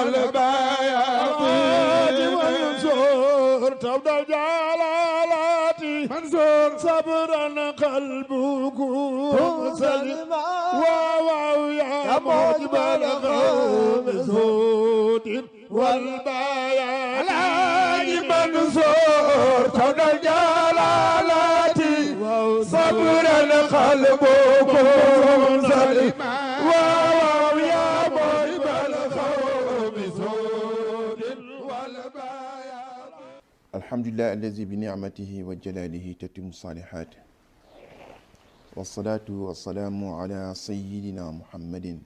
والبياض منصور تبدأ جلالاتي منصور صبرا قلبكم سلما واو يا موجب الغم زود والبياض منصور تبدأ جلالاتي صبرا قلبكم سلما واو يا موجب الغم زود والبياض. الحمد لله الذي بنعمته وجلاله تتم الصالحات والصلاة والسلام على سيدنا محمد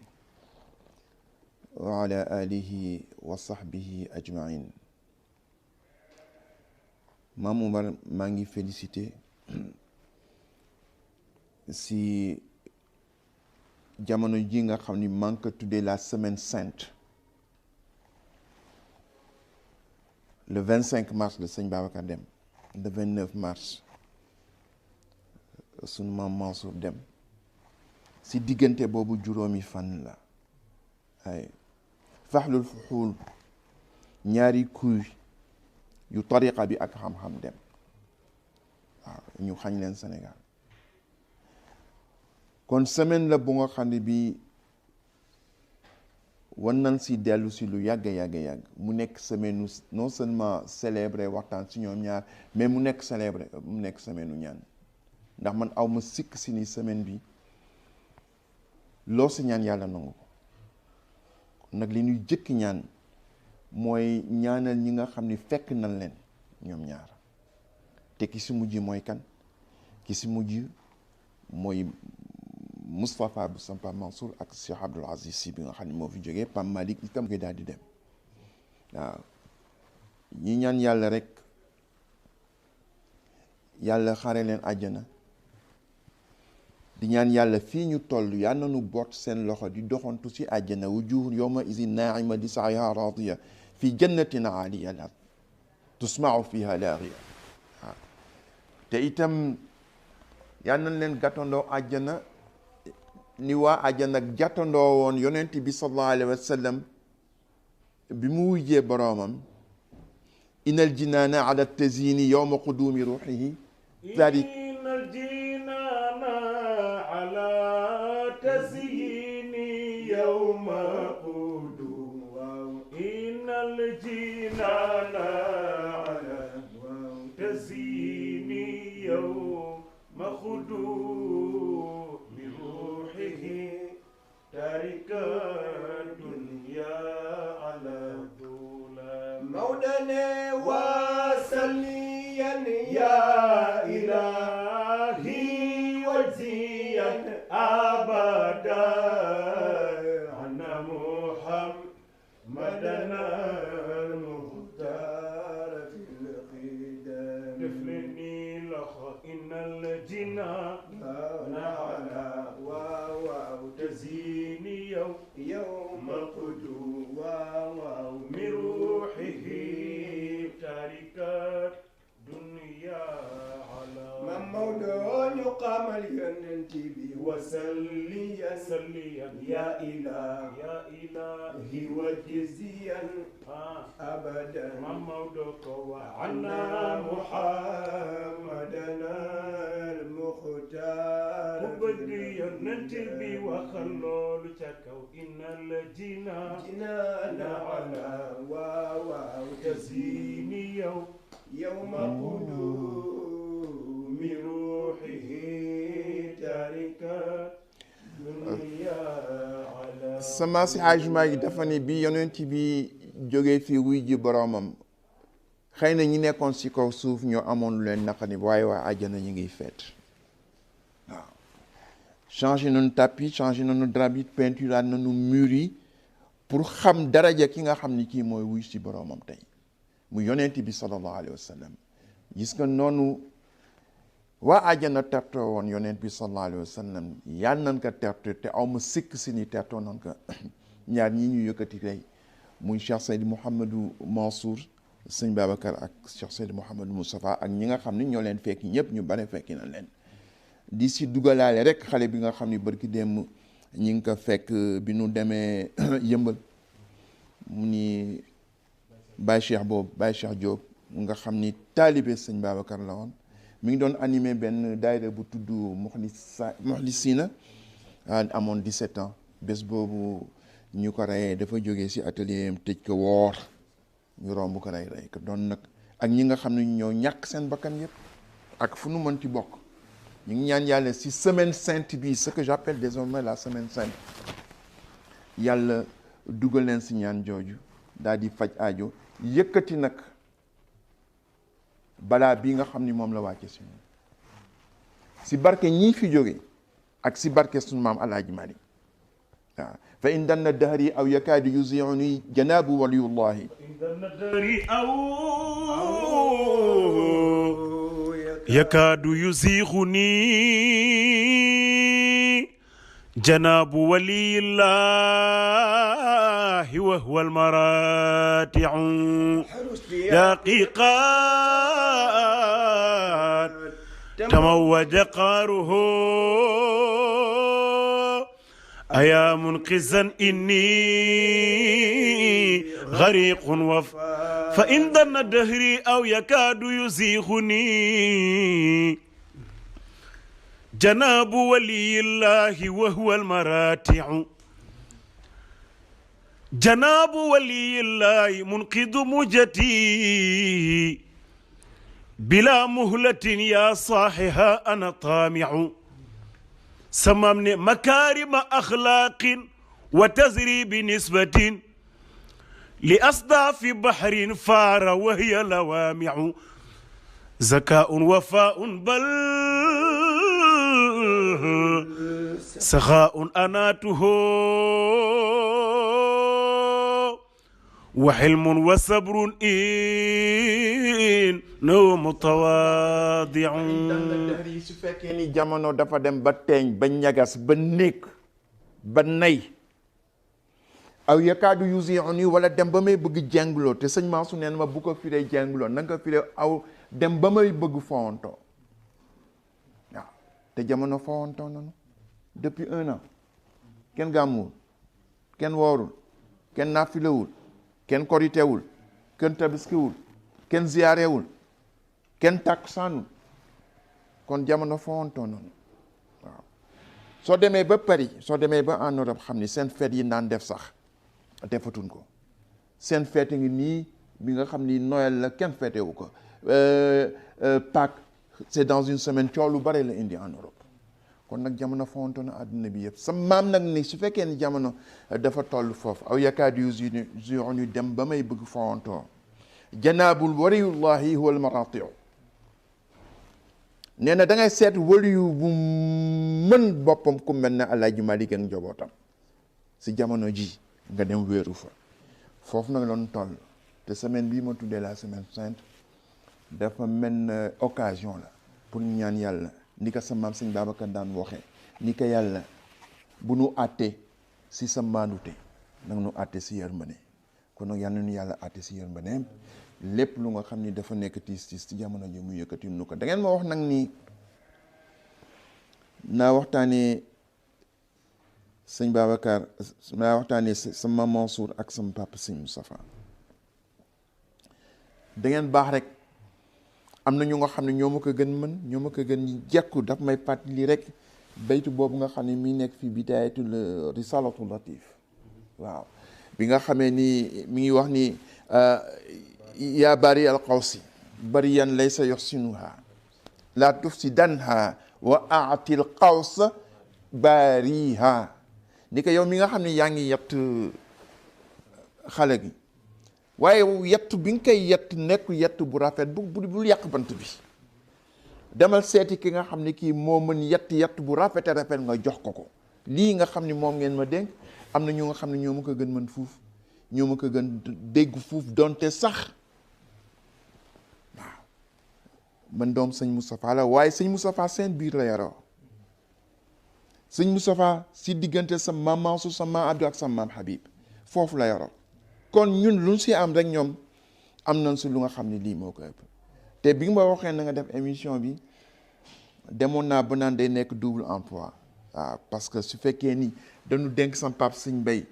وعلى آله وصحبه أجمعين. Maam Oumar maa ngi félicité si jamono ji nga xam ni maa ngi ko tuddee la semaine sainte le 25 mars la sëñ Babacar dem le 29 mars sunu maam Mansour dem si diggante boobu juróomi fan la ay faxlul fuxuul ñaari kuy yu tariqa bi ak xam-xam dem waaw ñu xañ leen Sénégal kon semaine la bu nga xam ne bi wan nañ si dellu si lu yàgg mu nekk semaine non seulement célébrer waxtaan si ñoom ñaar mais mu nekk semaine u ñaan ndax man aw ma sikk si ni semaine bi loo si ñaan yàlla nangu ko nag li ñuy jëkk ñaan mooy ñaanal ñi nga xam ni fekk nañ leen ñoom ñaar te ki si mujj mooy kan ki si mujj mooy Moustapha bu Sampa Mansour ak Cheikh Abdoul Aziz Sy bi nga xam ne moo fi jógee Pam Malick itam koy daal di dem waaw ñi ñaan yàlla rek yàlla xare leen àjjana di ñaan yàlla fii ñu toll yal na nu boot seen loxo di doxantu si àjjana wujuhun yawma izin naa'ima li sa'yiha raadiya fi jannatin aaliya la tusma'u fiha laaxiya waaw te itam yal nañ leen gàttandoo àjjana ni waa àjjana ak jàttandoo woon yonent bi sallallahu alayhi wa sallam bi mu wujjee boroomam inal jinaana ala tazini yawma qudumi ruuxihi zalik inal jinaana ala tazini yawma qudumi inal jinaana ala tazini yawma qudumi تارك الدنيا على طول مودنا وسليا يا إلهي وجزيا أبدا عن محمدنا المختار في القدم دفلني لخ إن الجنان على تزيني يوم القدوة من روحه تاركات دنيا على ممدون يقام الينتبي وسليا يا إلهي وجزيا أبدا ممدوك وعنا محمدنا المختار بدي ينتبي وخلول تكو إن الجنان على واو تزيني يوم قدوم روحه تاركا دنيا على sama si hajma yi dafa ne bi yonent bi jógee fii wuy ji boroomam xëy na ñi nekkoon si kaw suuf ñoo amoon lu leen naqari waaye waa àjjana ñu ngiy feet waaw changé nañu tapis changé nañu drap yi peinture nañu mur yi pour xam daraja ki nga xam ni kii mooy wuy si boroomam tey mu yonent bi sallallahu alayhi wa sallam gis nga noonu waa àjjana tertoo woon yonent bi sallallahu alayhi wa sallam yal nañ ko tertoo te aw ma sikk si ni tertoo nañ ko ñaar ñi ñu yëkkati tey muy Cheikh Seydi Mouhamadou Mansour sëñ Babacar ak Cheikh Seydi Mouhamadou Moustapha ak ñi nga xam ni ñoo leen fekki ñëpp ñu bare fekki na leen di si dugalaale rek xale bi nga xam ni barki démb ñi ngi ko fekk bi nu demee yëmbal mu ni Baye Cheikh boobu Baye Cheikh Diop nga xam ni taalibe sëñ Babacar la woon mi ngi doon animé benn daayira bu tudd Muxlisina amoon 17 ans bés boobu ñu ko reyee dafa jógee ci atelier am tëj ko woor ñu romb ko rey ko doon nag ak ñi nga xam ne ñoo ñàkk seen bakkan yëpp ak fu nu mënti bokk ñu ngi ñaan yàlla ci semaine sainte bi ce que j'appelle désormais la semaine sainte yàlla dugal leen ci ñaan jooju daal di faj aajo yëkkati nag balaa bii nga xam ni moom la wàcce si ñun si barke ñii fi jóge ak si barke sunu maam Alaaji Malik waaw fa in danna dahri aw yakaadu yuziuni janaabu waliyullahi يكاد يزيغني جناب ولي الله وهو المراتع دقيقات تموج قاره أيا منقذا إني غريق فإن ضن دهري أو يكاد يزيغني جناب ولي الله وهو المراتع جناب ولي الله منقذ مجتي بلا مهلة يا صاحها أنا طامع سممني مكارم أخلاق وتزري بنسبة لأصداف بحر فار وهي لوامع زكاء وفاء بل سخاء أناته وحلم وصبر إنه متواضع su fekkee ni jamono dafa dem ba teeñ ba ñagas ba néeg ba nay aw yakaadu yuzi'uni wala dem ba may bëgg jengloo te sëñ Mansour neen ma bu ko firee jengloo na nga firee aw dem ba may bëgg fowantoo waaw te jamono fowantoo nanu depuis 1 an kenn gàmmuwul kenn woorul kenn naafilewul kenn koritewul kenn tabaskiwul kenn ziyaarewul kenn takkusaanul kon jamono fowantoo nanu waaw soo demee ba Paris soo demee ba en Europe xam ni seen fête yi naan def sax defatuñ ko seen fête ngi nii bi nga xam ni Noël la kenn feetewu ko Pâques c'est dans une semaine coow lu bare la indi en Europe kon nag jamono fonto na àdduna bi yëpp sa maam nag ni su fekkee ni jamono dafa toll foofu aw yakaadu yuzi'uni dem ba may bëgg fontoo janaabul waliyullahi huwa almaratiu nee na da ngay seet waliyu bu mën boppam ku mel ne Alaaji Malik ak njabootam si jamono ji nga dem wéeru fa foofu nag loon toll te semaine bii ma tuddee la semaine sainte dafa mel occasion la pour ñu ñaan yàlla ni ko sa maam sëñ Babacar daan waxee ni ko yàlla bu nu àttee si sa maandute nag nu àtte si yërmande kon nag yal na nu yàlla àtte si yërmandeem lépp lu nga xam ni dafa nekk tiis ci jamono ji mu yëkkati nu ko da ngeen ma wax nag ni naa waxtaanee sëñ Babacar naa waxtaanee sama Mansour ak sama papa sëñ Moustapha da ngeen baax rek am na ñu nga xam ne ñoo ma ko gën mën ñoo ma ko gën jekku daf may fàttali rek baytu boobu nga xam ne mi nekk fii bidaayatul risalatul latif waaw bi nga xamee ni mi ngi wax ni yaa bari al qawsi bariyan laysa yuhsinuha la tufsidanha wa aatil qawsa bariha ni ko yow mi nga xam ne yaa ngi yett xale gi waaye yett bi nga koy yett nekk yett bu rafet bul yàq bant bi demal seeti ki nga xam ne kii moo mën yett bu rafet a rafet nga jox ko lii nga xam ne moom ngeen ma dénk am na ñu nga xam ne ñoo ma ko gën mën fuuf ñoo ma ko gën dégg fuuf donte sax waaw man doom sëñ Moustapha la waaye sëñ Moustapha seen biir la yaroo sëñ Moustapha si diggante sa maam Mansour sa maam Abdou ak sa maam Habib foofu la yaroo kon ñun lu si am rek ñoom am nañ si lu nga xam ne lii moo ko ëpp te bi nga ma waxee na nga def émission bi demoon naa ba naan day nekk double emploi waaw parce que su fekkee ni dañu dénk sam pap sëñ Mbay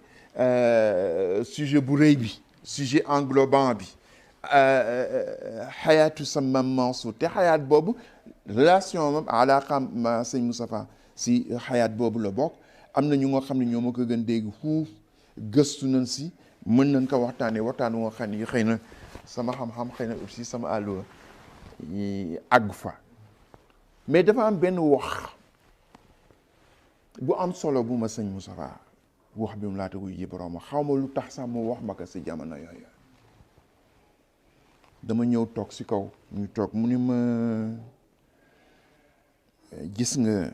sujet bu rëy bi sujet englobant bi xayaatu sa Mam Mansour te xayaat boobu relation mam alaaqam ma sëñ Moustapha si xayaat boobu la bokk am na ñu nga xam ne ñoo ma ko gën dégg fuuf gëstu nañ si mën nañ ko waxtaanee waxtaan woo xam ne xëy na sama xam-xam xëy na aussi sama àlluwa àggu fa mais dafa am benn wax bu am solo bu ma sëñ Moustapha wax bi mu laata wuy ji borom xaw ma lu tax sax mu wax ma ko si jamono yooyu dama ñëw toog si kaw ñu toog mu ni ma gis nga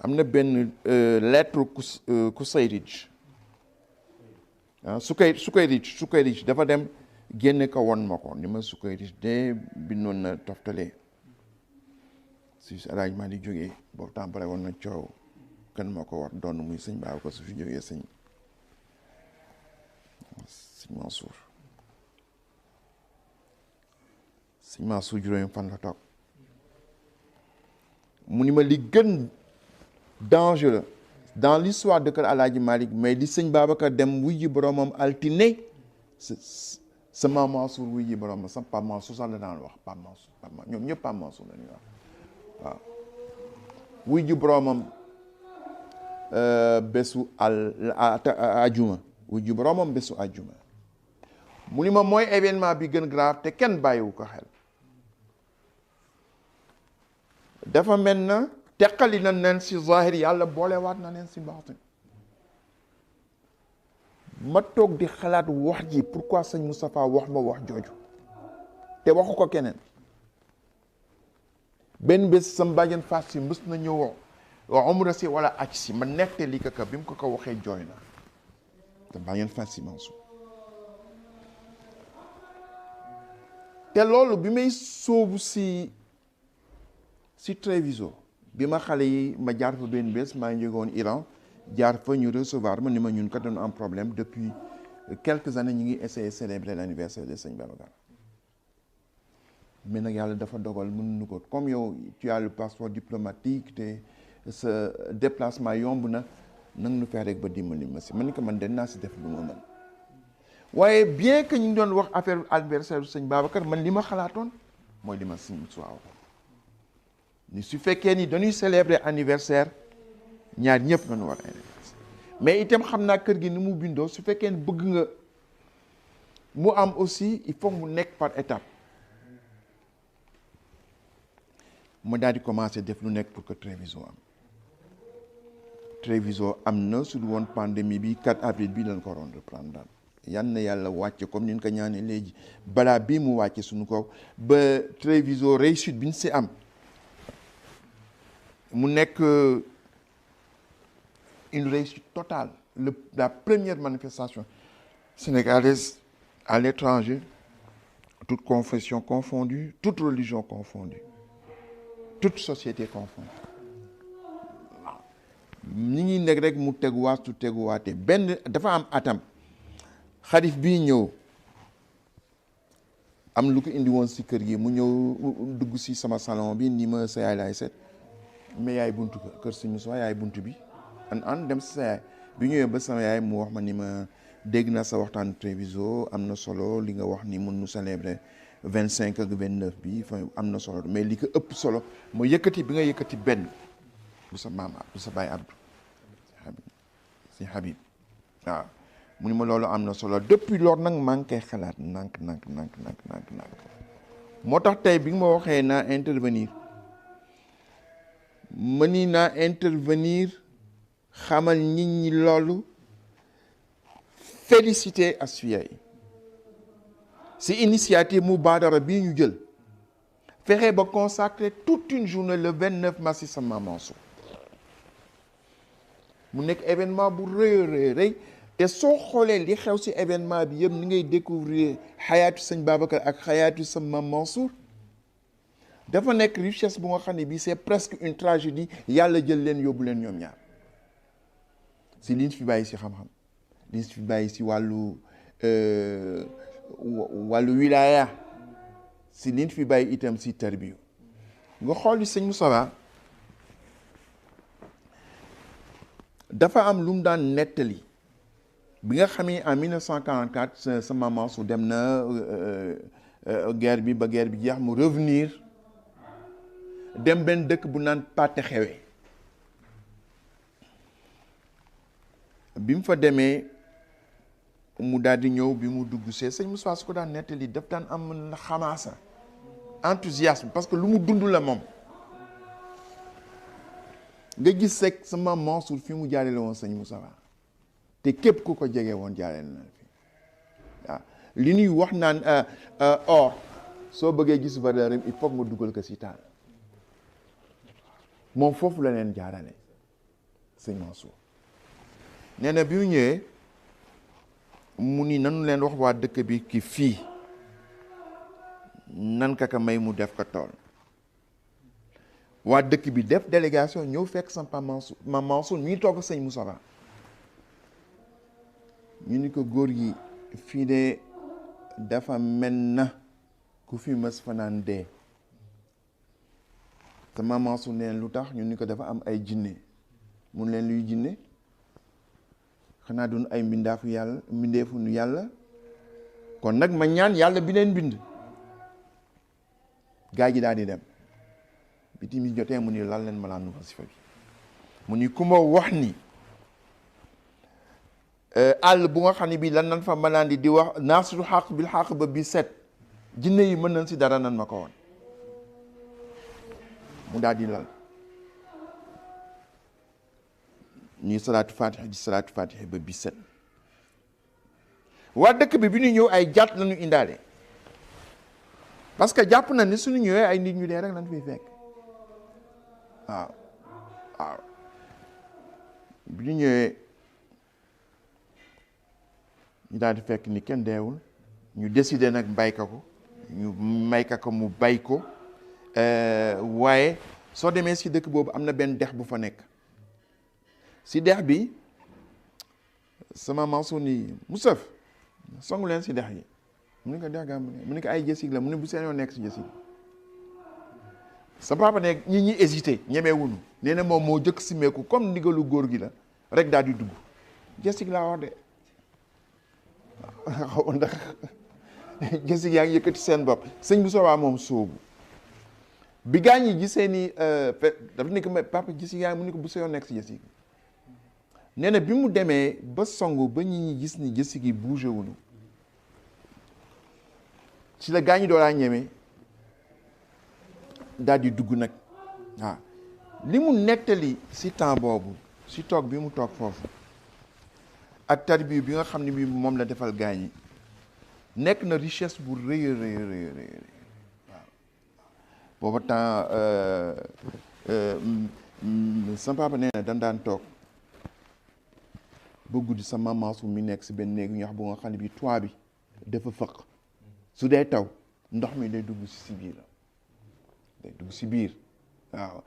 am na benn lettre Kusayrij Sukayrij dafa dem génne ko won ma ko ni ma Sukayrij de bindoon na toftale si alaaj maa di jógee boobu temps pare woon na coow kan ma ko war doon muy sëñ baaw ko su fi jógee sëñ Mansour juróomi fan la toog mu ni ma li gën dangereux dans l'histoire de kër Alaaji Malick mais li sëñ Babacar dem wuy ji boromam altine sa Mam Mansour wuy ji boromam sa Pape Mansour sax la daan wax Pape Mansour ñoom ñëpp Pape Mansour la ñuy wax waaw wuy ji boromam bésu ajuma wuy ji boromam bésu ajuma mu ni ma mooy événement bi gën grave te kenn bàyyiwu ko xel dafa mel na teqali na leen si zahir yàlla boolewaat na leen si baatin ma toog di xalaat wax ji pourquoi sëñ Moustapha wax ma wax jooju te waxu ko keneen benn bés sam bàjjen Fass si mës na ñëw umra si wala aj si ma nette li ka bi mu ko waxee jooy na te bàjjen Fass si Mansour te loolu bi may sóobu si Treviso bi ma xale yi ma jaar fa benn bés maa ngi jógoon Iran jaar fa ñu recevoir ma ni ma ñun kat dañu am problème depuis quelques années ñu ngi essayer célébrer l'anniversaire de sëñ Babacar mais nag yàlla dafa dogal mënuñu ko comme yow tu as le passeport diplomatique te sa déplacement yomb na nang nu fexe rek ba dimbali ma si man ni ko man den naa si def lu ma mën waaye bien que ñu ngi doon wax affaire anniversaire du sëñ Babacar man li ma xalaatoon mooy li ma sëñ Moustapha ni su fekkee ni dañuy célébrer anniversaire ñaar ñëpp nañu war anniversaire mais itam xam naa kër gi ni mu bindoo su fekkee ni bëgg nga mu am aussi il faut mu nekk par étape ma daal di commencer def lu nekk pour que Treviso am na su du woon pandémie bi 4 avril bi lañ ko waroon reprendre daal yan na yàlla wàcce comme ni ñu ko ñaanee léegi balaa bii mu wàcce suñu kaw ba Treviso réussite bi ñu si am mu nekk une réussite totale la première manifestation sénégalaise à l'étranger toute confession confondue toute religion confondue toute société confondue waaw ñi ngi nekk rek mu teguwaate benn dafa am atam xalif bii ñëw am lu ko indi woon si kër gi mu ñëw dugg si sama salon bi ni ma sa yaay laay seet mais yaay buntu kër si Moussa yaay buntu bi an dem si sa yaay bi ñëwee ba sama yaay mu wax ma ni ma dégg naa sa waxtaan Treviso am na solo li nga wax ni mun nu célébrer 25 ak 29 bi fa am na solo mais li ko ëpp solo mooy yëkkati bi nga yëkkati benn bu sa maam bu sa baay Abdou si Habib waaw mu ni ma loolu am na solo depuis loolu nag maa ngi koy xalaat nank moo tax tey bi nga ma waxee naa intervenir mëni naa intervenir xamal nit ñi loolu féliciter Asfiya yi si initiative Mubadara bii ñu jël fexe ba consacrer toute une journée le 29 mars si sa Mam Mansour mu nekk événement bu rëy te soo xoolee li xew si événement bi yëpp ni ngay découvrir xayaatu sëñ Babacar ak xayaatu sa Mam Mansour dafa nekk richesse bu nga xam ne bii c'est presque une tragédie yàlla jël leen yóbbu leen ñoom ñaar si liñ fi bàyyi si xam-xam liñ fi bàyyi si wàllu wilaya si liñ fi bàyyi itam si tarbiyu nga xool li sëñ Moustapha dafa am lu mu daan nettali bi nga xamee en 1944 sa maman su dem na guerre bi ba guerre bi jeex mu revenir dem benn dëkk bu naan Pathé Xewe bi mu fa demee mu daal di ñëw bi mu dugg see sëñ Moussa su ko daan nettali daf daan am na xamaasa enthousiasme parce que lu mu dund la moom nga gis rek sama Mansour fi mu jaarale woon sëñ Moussa te képp ku ko jege woon jaarale na fi waaw li ñuy wax naan or soo bëggee gis valeur il faut nga dugal ko si taal moom foofu la leen jaarale sëñ Mansour nee na bi mu ñëwee mu ni nanu leen wax waa dëkk bi ki fii nan ka may mu def ko tool waa dëkk bi def délégation ñëw fekk sama Papa Mansour mi ngi toog sëñ Moussa Ba ñu ni ko góor gi fii de dafa mel na ku fi mës fanaan dee sama Mansour neen lu tax ñu ni ko dafa am ay jinne mun leen luy jinne xanaa doon ay mbindeefu nu yàlla kon nag ma ñaan yàlla bi leen bind gaa ji daal di dem bi timis jotee mu ni lan leen malaan nu wasifa bi mu ni ku ma wax ni àll bu nga xam ne bii lan nan fa malaan di wax naasiru xaq bil xaq ba bi set jinne yi mën nañ si dara nan ma ko woon mu daal di lal ñuy salaatu fatiha di salaatu fatiha ba bi set waa dëkk bi ñu ñëw ay jàtt lañu indaale parce que jàpp na ni suñu ñëwee ay nit ñu dee rek lañ fiy fekk waaw bi ñu ñëwee ñu daal di fekk ni kenn deewul ñu décider nag bayka ko ñu mayka ko mu bay ko waaye soo demee si dëkk boobu am na benn dex bu fa nekk si dex bi sama Mansour ni Moussaf songu leen si dex yi mu ne ko dex gaa mu ne ko ay jësig la mu ne bu seen yoon nekk si jësig sa papa ne ñi ñi hésité ñemewuñu nee na moom moo jëkk simeeku comme ndigalu góor gi la rek daal di dugg jësig laa wax de xaw ndax jësig yaa ngi yëkkati seen bopp sëñ bu soobaa moom soobu bi gaa ñi gisee ni dafa nekk papa jësig yaa ngi mu ne ko bu sa yoon nekk si jësig nee na bi mu demee ba songu ba ñi gis ni jësig yi bougé wuñu ci la gaa ñi doolaa ñeme daal di dugg nag waaw li mu nettali si temps boobu si toog bi mu toog foofu ak tarbiyu bi nga xam ne bi moom la defal gaa ñi nekk na richesse bu rëy a rëy waaw booba temps sama papa nee na dan daan toog ba guddi sa maman su mi nekk si benn néegu ñax bu nga xam ne bi toit bi dafa fëq su dee taw ndox mi day dugg si biir day dugg si biir waaw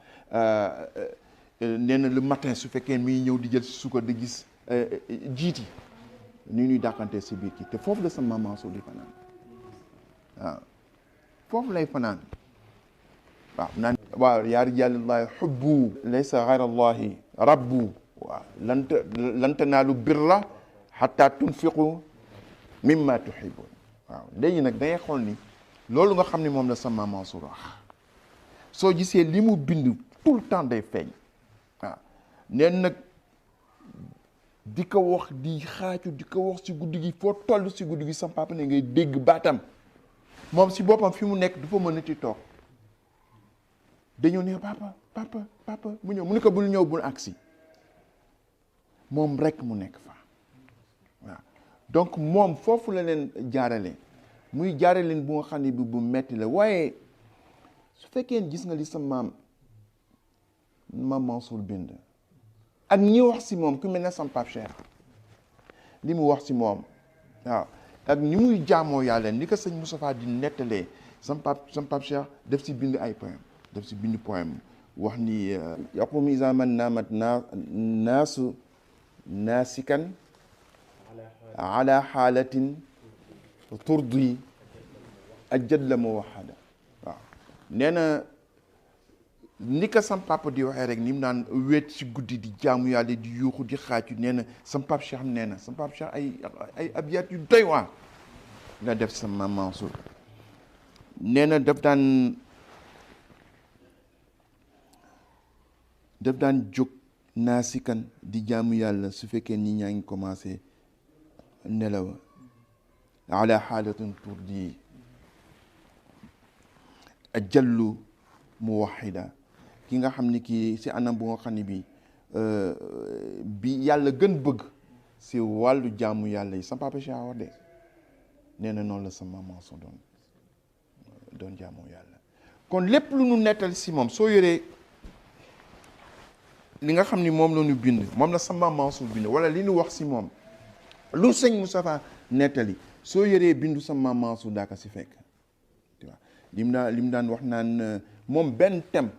nee na le matin su fekkee mi ñëw di jël si suukar di gis jiiti ni ñuy dàqante si biir kii te foofu la sa maman su di fanaan waaw foofu lay fanaan waaw naan waaw yaa rijaalillahi xubbu laysa gayra allahi rabbu waaw lan tanaalu birra xatta tunfiqu mimma tuhibbun waaw léegi nag dangay xool ni loolu nga xam ne moom la sa maman su wax soo gisee li mu bind tout le temps day feeñ waaw neen nag di ko wax di xaaju di ko wax si guddi gi foo toll si guddi gi sam papa ne ngay dégg baatam moom si boppam fi mu nekk du fa mën a ci toog dañoo ne papa mu ñëw mu ne ko bul ñëw bul agsi moom rek mu nekk fa waaw donc moom foofu la leen jaarale muy jaarale leen bu nga xam ne bi bu metti la waaye su fekkee gis nga li sa maam Mansour bind ak ñi wax si moom ku mel ne sam Pape Cheikh li mu wax si moom waaw ak ni muy jaamoo yàlla ni ko sëñ Moustapha di nettalee sam Pape Cheikh def si bind ay poème def si bind poème wax ni yaqum isa man naamat naasu naasikan ala xaalatin turdi ajad la muwahada waaw nee na ni ko sam papa di waxee rek ni mu naan wéet ci guddi di jaamu yàlla di yuuxu di xaacu nee na sam papa Cheikh nee na sam papa Cheikh ay abiyat yu doy waar la def sa Maam Mansour nee na daf daan jóg naasikan di jaamu yàlla su fekkee ni ñaa ngi commencé nelaw ala xaalatin turdi ajallu muwahida ki nga xam ni kii si anam bu nga xam ne bi yàlla gën bëgg si wàllu jaamu yàlla yi sama papa Cheikh wax de nee na noonu la sama maman so doon jaamu yàlla. kon lépp lu nu nettal si moom soo yoree li nga xam ni moom la ñu bind moom la sama maman so bind wala li ñu wax si moom lu sëñ Moustapha nettali soo yoree bindu sama maman so daaka si fekk tu vois lim daan wax naan moom benn thème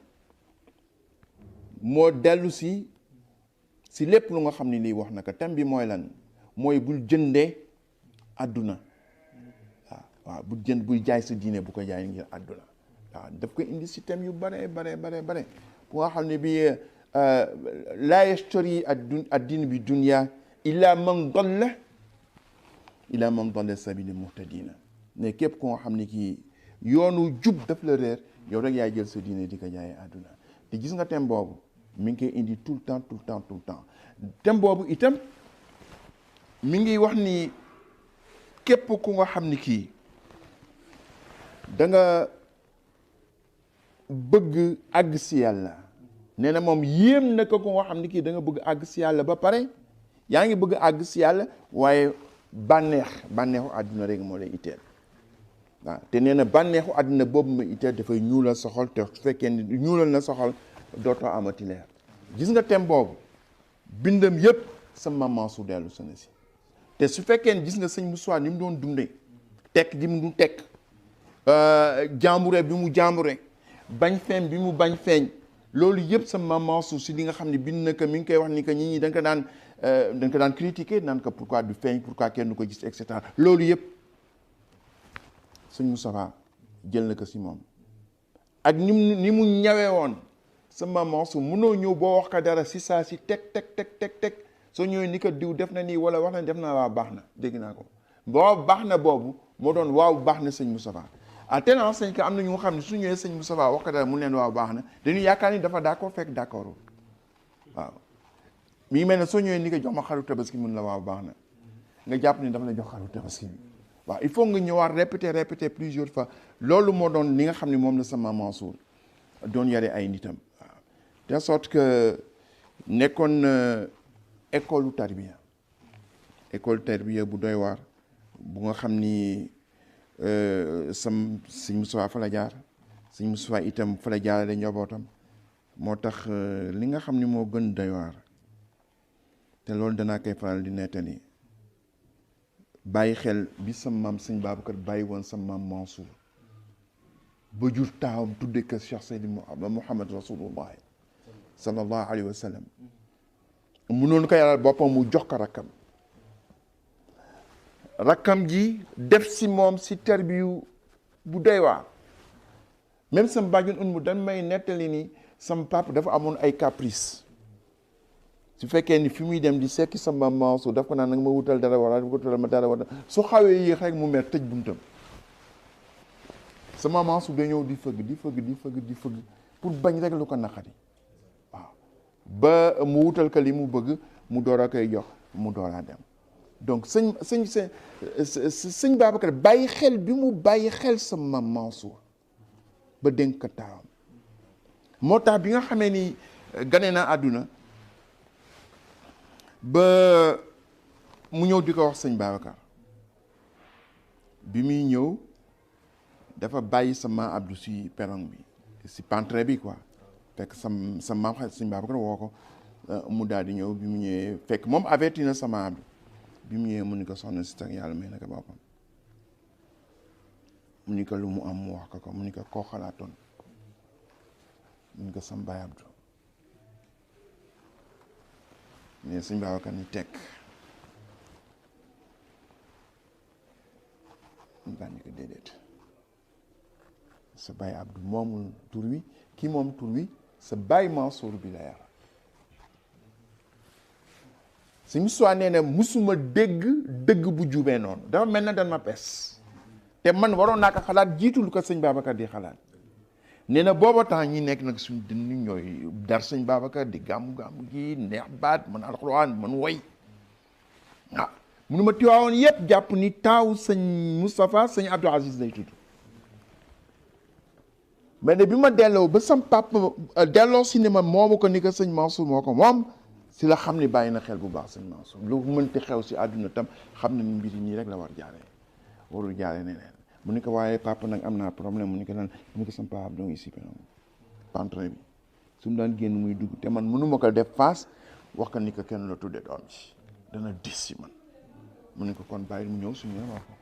moo dellu si lépp lu nga xam ne lii wax na ko thème bi mooy lan mooy bul jëndee àdduna waaw bul jaay sa diine bu ko jaay ngir àdduna waaw daf ko indi si thème yu bare bu nga xam ne bi laa yashtari ad-din bi dunya illa man dalla sabili muhtadina ne képp ko nga xam ne kii yoonu jub daf la réer yow rek yaay jël sa diine di ko jaayee àdduna te gis nga thème boobu mi ngi koy indi tout le temps thème boobu itam mi ngi wax ni képp ku nga xam ni kii da nga bëgg àgg si yàlla nee na moom yéem na ko nga xam ni kii da nga bëgg àgg si yàlla ba pare yaa ngi bëgg àgg si yàlla waaye bànneexu àdduna rek moo lay itteel waaw te nee na bànneexu àdduna boobu ma itteel dafay ñuulal soxol te su fekkee ni ñuulal na soxol dootoo amati leer gis nga thème boobu bindam yëpp sa maman su dellu sa na si te su fekkee ni gis nga sëñ Moussa ni mu doon dundee tekk di mu tekk jàmbure bi mu jàmbure bañ feeñ bi mu bañ feeñ loolu yëpp sa maman su si li nga xam ne bind na ko mi ngi koy wax ni que nit ñi da nga ko daan critiquer naan ko pourquoi du feeñ pourquoi kenn du ko gis et cetera loolu yëpp sëñ Moustapha jël na ko si moom ak ni mu ñawee woon sa maman su mënoo ñëw boo wax ko dara si saa si teg soo ñëwee ni ko diw def na nii wala wax na def na waaw baax na dégg naa ko boo baax na boobu moo doon waaw baax na sëñ Moustapha ah te naa sëñ que am na ñu nga xam ne su ñëwee sëñ Moustapha wax ko dara mu leen waaw baax na dañuy yaakaar ni dafa d'accord fekk d'accord waaw mi ngi mel ne soo ñëwee ni ko jox ma xaru tabaski mun la waaw baax na nga jàpp ni dafa la jox xaru tabaski bi waaw il faut nga ñëwaat répéter plusieurs fois loolu moo doon li nga xam ne moom la sama Mansour doon yare ay nitam waaw de sorte que nekkoon école tarbiya bu doy waar bu nga xam ni sëñ Moustapha fa la jaar sëñ Moustapha itam fa la jaarale njabootam moo tax li nga xam ni moo gën doy waar te loolu danaa koy faral di nettali bàyyi xel bi sa maam sëñ Babacar bàyyi woon sa maam Mansour ba jur taawam tudde ko Cheikh Seydi Mouhamed Rasulullah sallallahu alayhi wa sallam munoon ko yàlla boppam mu jox ko rakkam ji def si moom si tarbiyu bu doy waar même sam bàjjen mu dan may nettali ni sam papa dafa amoon ay caprice su fekkee ni fi muy dem di sekki sa maam Mansour daf ko naan nag ma wutal dara wala ma wutal ma dara wala su xawee yéex rek mu mer tëj buntam sa maam Mansour day ñëw di fëgg pour bañ rek lu ko naqari waaw ba mu wutal ko li mu bëgg mu door a koy jox mu door a dem donc sëñ Babacar bàyyi xel bi mu bàyyi xel sa maam Mansour ba dénk ko taawam moo tax bi nga xamee ni gane na àdduna ba mu ñëw di ko wax sëñ Babacar bi muy ñëw dafa bàyyi sa maam Abdou si perron bi si pentre bi quoi fekk sa maam xel sëñ Babacar woo ko mu daal di ñëw bi mu ñëwee fekk moom averti na sa maam Abdou bi mu ñëwee mu ni ko soxna si tag yàlla may na ko boppam mu ni ko lu mu am mu wax ko mu ni ko koo xalaatoon mu ni ko sam baay Abdou mais sëñ Babacar ni tekk ñu bànni ko déedéet sa baay Abdou moomul tur wi kii moom tur wi sa baay Mansour bi la yar si Moustapha nee na musuma dégg dëgg bu jubee noonu dafa mel na dan ma pes te man waroon naa ko xalaat jiitu lu ko sëñ Babacar di xalaat nee na booba temps ñi nekk nag suñu dënn ñooy dar sëñ Babacar di gàmmu gi neex baat man alxuraan man woy ah munu ma tiwaawoon yëpp jàpp ni taaw sëñ Moustapha sëñ Abdou Aziz lay tudd mais ne bi ma delloo ba sam papa delloo si ne ma moomu ko ni ko sëñ Mansour moo ko moom si la xam ni bàyyi na xel bu baax sëñ Mansour lu mënti xew si àdduna tam xam na ni mbir yi nii rek la war jaaree warul jaaree neneen mu ni ko waaye papa nag am naa problème mu ni ko lan mu ni ko sam papa donc ici pentre bi su mu daan génn muy dugg te man mënu ma ko def face wax ko ni ko kenn la tudde doom ji dana dis si man mu ni ko kon bàyyi mu ñëw su ñëwee wax ko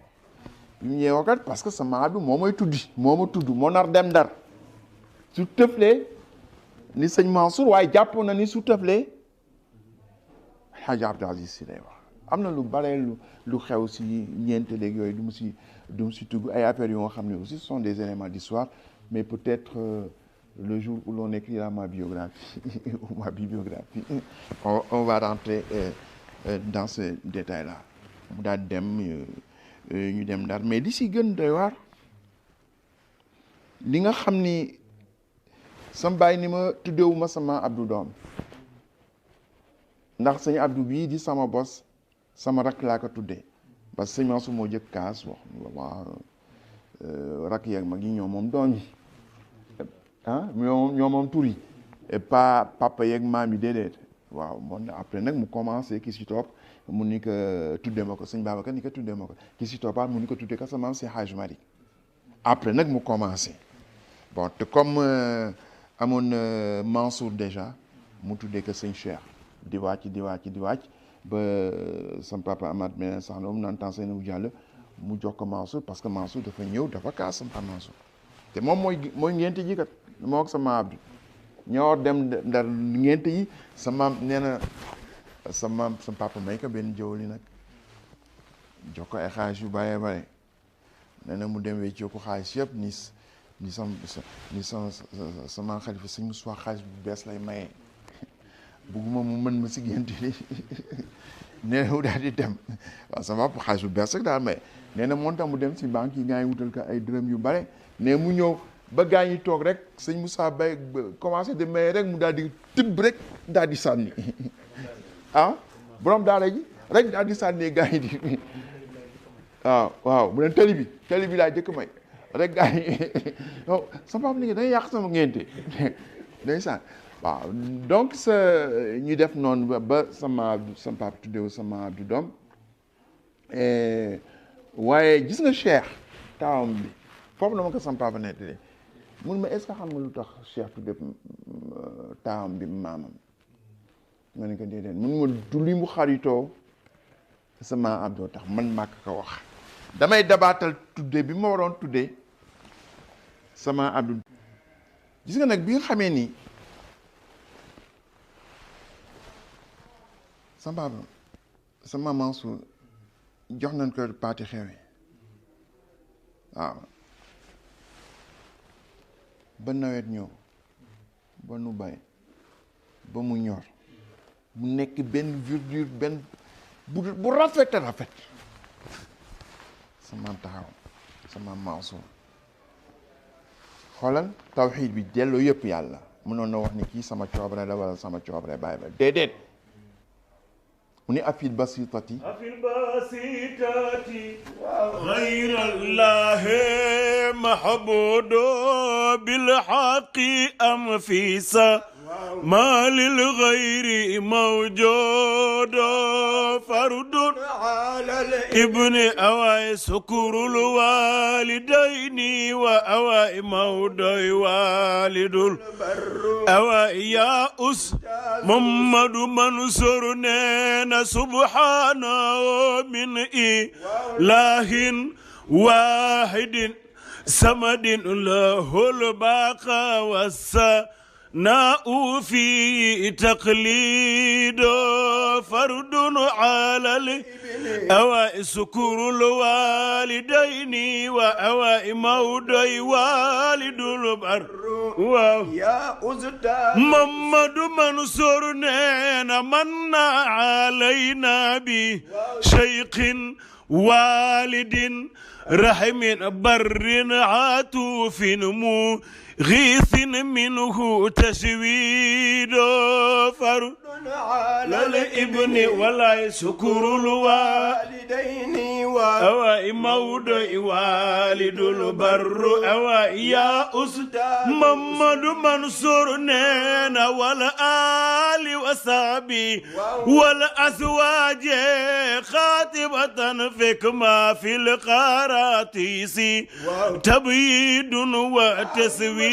bi mu ñëwee kat parce que sama bi moo may tuddi moo ma tudd moo nar dem Ndar su tëflee ni sëñ Mansour waaye jàpp na ni su tëflee Hadj Abdou Aziz si lay wax am na lu bare lu xew si ñeente léegi yooyu du mu si tugg ay affaires yoo xam ne aussi ce sont des éléments d'histoire mais peut-être le jour où l'on écrira ma biographie ou ma bibliographie on va rentrer dans ce détail là mu daal dem ñu dem Ndar mais li si gën doy waar li nga xam ni sama baay ni ma tuddewuma sama Abdou doom ndax sëñ Abdou bii di sama bos sama rakk laa ko tuddee parce que sëñ Mansour moo jëkk kaas wax rakk yeeg mag yi ñoo moom doom yi ah ñoo moom tur yi et pas papa yeeg maam yi déedéet waaw moom après nag mu commencé ki si topp mu ni ko tuddee ma ko sëñ Babacar ni ko tuddee ma ko ki si toppaat mu ni ko tuddee ko sama maam si Hadj Malick après nag mu commencé bon te comme amoon Mansour déjà mu tuddee ko sëñ Cheikh di wàcc ba sam papa Amath beneen sax na mu naan temps Seynabou Diallo mu jox ko Mansour parce que Mansour dafa ñëw dafa kaas sam papa Mansour te moom mooy ngénte ji kat moo ak sama Abdou ñoo dem Ndar ngénte yi sa maam nee na sa maam sa papa may ko benn jëwli nag jox ko ay xaalis yu bëree bëri nee na mu dem weccoo ko xaalis yëpp ni sama xalifa sëñ Moussa xaalis bu bees lay maye bugguma mu mën ma si gént li nee na mu daal di dem waaw sama papa xaalis bu bees rek daal maye nee na moom tam mu dem si banque yi gaa yi wutal ko ay dërëm yu bare ne mu ñëw ba gaa ñi toog rek sëñ Moussa Bay commencé de maye rek mu daal di tibb rek daal di sànni ah borom daara ji rek daal di sànni gaa yi di waaw mu ne tali bi laa jëkk may rek gaa yi non sama papa ni day yàq sama ngénte day sànni waaw donc ñu def noonu ba sama papa tuddewu sama Abdou doom waaye gis nga Cheikh taawam bi foofu na ma ko sama papa nettali mun ma est-ce que xam nga lu tax Cheikh tudde taawam bi maamam ma ne ko déedéet mun ma du li mu xaritoo sama Abdou tax man màkk ko wax damay dabaatal tudde bi ma waroon tuddee sama Abdou gis nga nag bi nga xamee ni sama papa sama Mansour jox nañ ko paati xewe waaw ba nawet ñëw ba nu bay ba mu ñor mu nekk benn verdure benn bu rafet a rafet sama taxaw sama Mansour xoolal tawxiid bi delloo yëpp yàlla mënoon na wax ni kii sama coobare la wala sama coobare bàyyi ba déedéet mu ni afil basitati gayrallahi mahbudo bilhaqi am fisa ما للغير موجود فرد على الابن أواي سكر الوالدين وأواي مودي والد أواي يا أس محمد منصور نينا سبحانه من إله واحد سمد له البقاء والسلام ناء في تقليد فرد على الأواء سكور الوالدين وأواء مودي والد البر يا أستاذ محمد منصور نينا من علينا بشيخ والد رحم بر عطوف مغيث منه تسويد فرد على الابن ولا شكر الوالدين وأواء مودع والد البر أواء يا أستاذ محمد منصور نينا والآل وصحبه والأزواج خاتبة فيكما في القراتيس تبييد وتسويد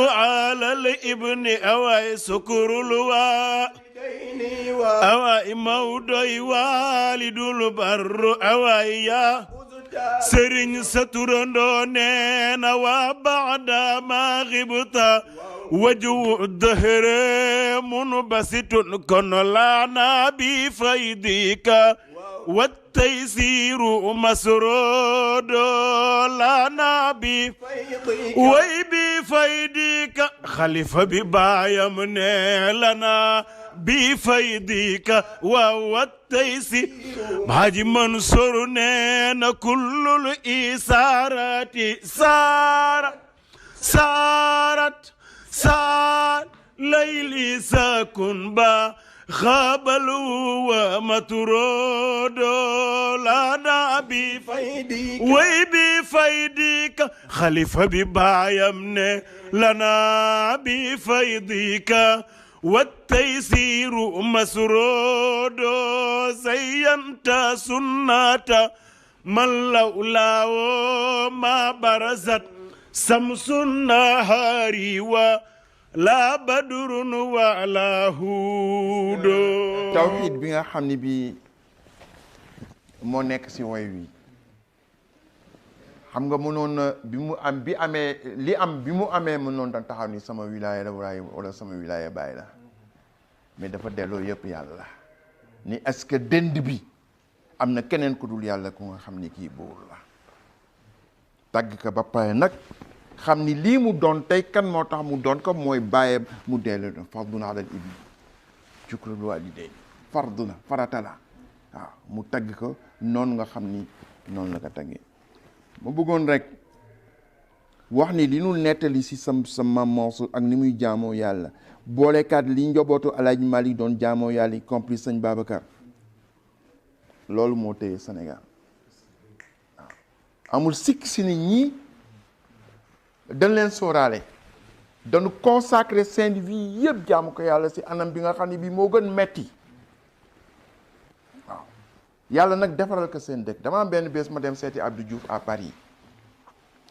على الابن أواء سكر الوالدين أواء مودع والد البر أواء يا سرين سترندو نينا وبعد ما غبت وجه الدهر منبسط كن لنا بفيدك والتيسير مسرود لنا بفيدك وبفيدك خليفة ببايم لنا بفيدك والتيسير حاجي منصور نينا كل الإسارات سارت ليلي ساكن با خابل ومترود لنا بفيدك وبفيدك خليفة ببايمن لنا بفيدك والتيسير مسرود زينت سنة من لولاه ما برزت شمس النهار ولا بدر ولا هود tawxiid bi nga xam ne bi moo nekk ci way wi xam nga mënoon na bi mu amee mënoon daan taxaw ni sama wilaaya la wala sama wilaaya baay la mais dafa delloo yëpp yàlla ni est-ce que dënd bi am na keneen ku dul yàlla ku nga xam ni kii buur la tàgg ka ba pare nag xam ni lii mu doon tey kan moo tax mu doon ko mooy bàyyam mu dellu doon fardun alal ibni shukrul walidayn fardu la farata la waaw mu tagg ko noonu nga xam ni noonu la ko taggee ma bëggoon rek wax ni li nu nettali si sa Maam Mansour ak ni muy jaamoo yàlla boolekaat li njobootu Alaaji Malick doon jaamoo yàlla y compris sëñ Babacar loolu moo téye Sénégal waaw amul sikk si ni ñii dañ leen sóoraale dañu consacrer seen vie yëpp jaamu ko yàlla si anam bi nga xam ne bii moo gën metti waaw yàlla nag defaral ko seen dëkk dama am benn bés ma dem seeti Abdou Diouf à Paris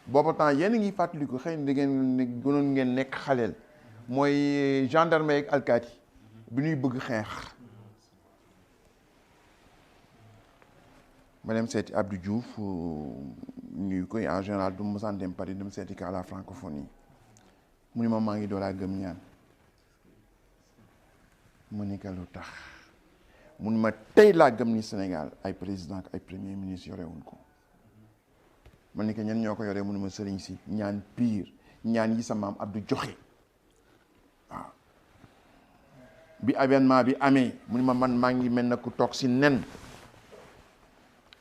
booba temps yéen a ngi fàttaliku xëy na da ngeen gënoon ngeen nekk xaleel mooy gendarme ak alkaati bi ñuy bëgg xeex ma dem seeti Abdou Diouf ñuy koy en général du ma mosaan dem Paris dem seeti ko à la francophonie mu ni ma maa ngi doolaa gëm ñaan mu ni ko lu tax mu ni ma tey laa gëm ni Sénégal ay président ak ay premier ministre yorewuñ ko ma ni ko ñen ñoo ko yoree mu ni ma sëriñ si ñaan pire ñaan yi sa maam Abdou joxe waaw bi événement bi amee mu ni ma man maa ngi mel na ku toog si nen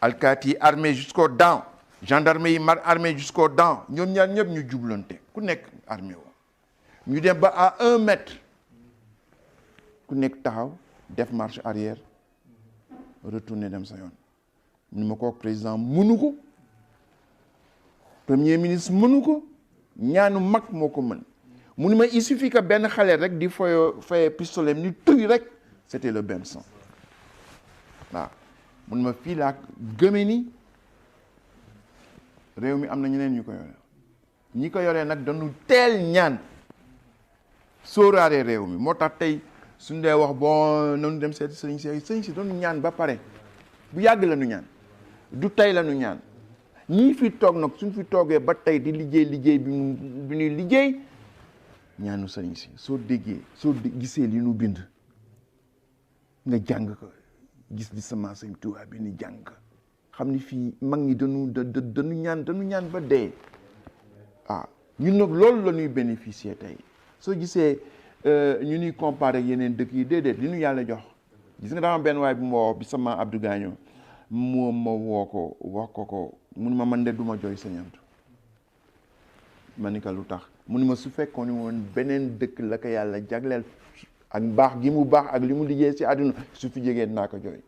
alkaati yi armé jusqu'aux dents gendarme yi armé jusqu'aux dents ñoom ñaar ñëpp ñu jublante ku nekk armé woo ñu dem ba à 1 mètre ku nekk taxaw def marche arrière retourner dem sa yoon ni ma ko président mënu ko premier ministre mënu ko ñaanu mag moo ko mën mu ni ma il suffit que benn xale rek di foye pistolet ni tuy rek c'était le même sang waaw mu ni ma fii laa gëme ni réew mi am na ñeneen ñu ko yore ñi ko yoree nag dañu teel ñaan sóoraale réew mi moo tax tey suñ dee wax bon nanu dem seeti sëriñ si doonu ñaan ba pare bu yàgg la nu ñaan du tey la nu ñaan ñii fi toog nag suñ fi toogee ba tey di liggéey bi ñuy liggéey ñaanu sëriñ si soo déggee soo gisee li nu bind nga jàng ko gis li sama sëñ Tuubaa bi ni jàng xam ni fii mag ñi dañu ñaan ba dee ñun nag loolu la ñuy bénéficier tey soo gisee ñu ñuy comparé ak yeneen dëkk yi déedéet li ñu yàlla jox gis nga dama benn waay bu ma woo bi sama Abdou gaañoo moom ma woo ko wax ko mun ma man de du ma jooy sañantu ma ni ko lu tax mun ma su fekkoon ni woon beneen dëkk la ko yàlla jagleel ak baax gi mu baax ak li mu liggéey si àdduna su fi jegee naa ko jooy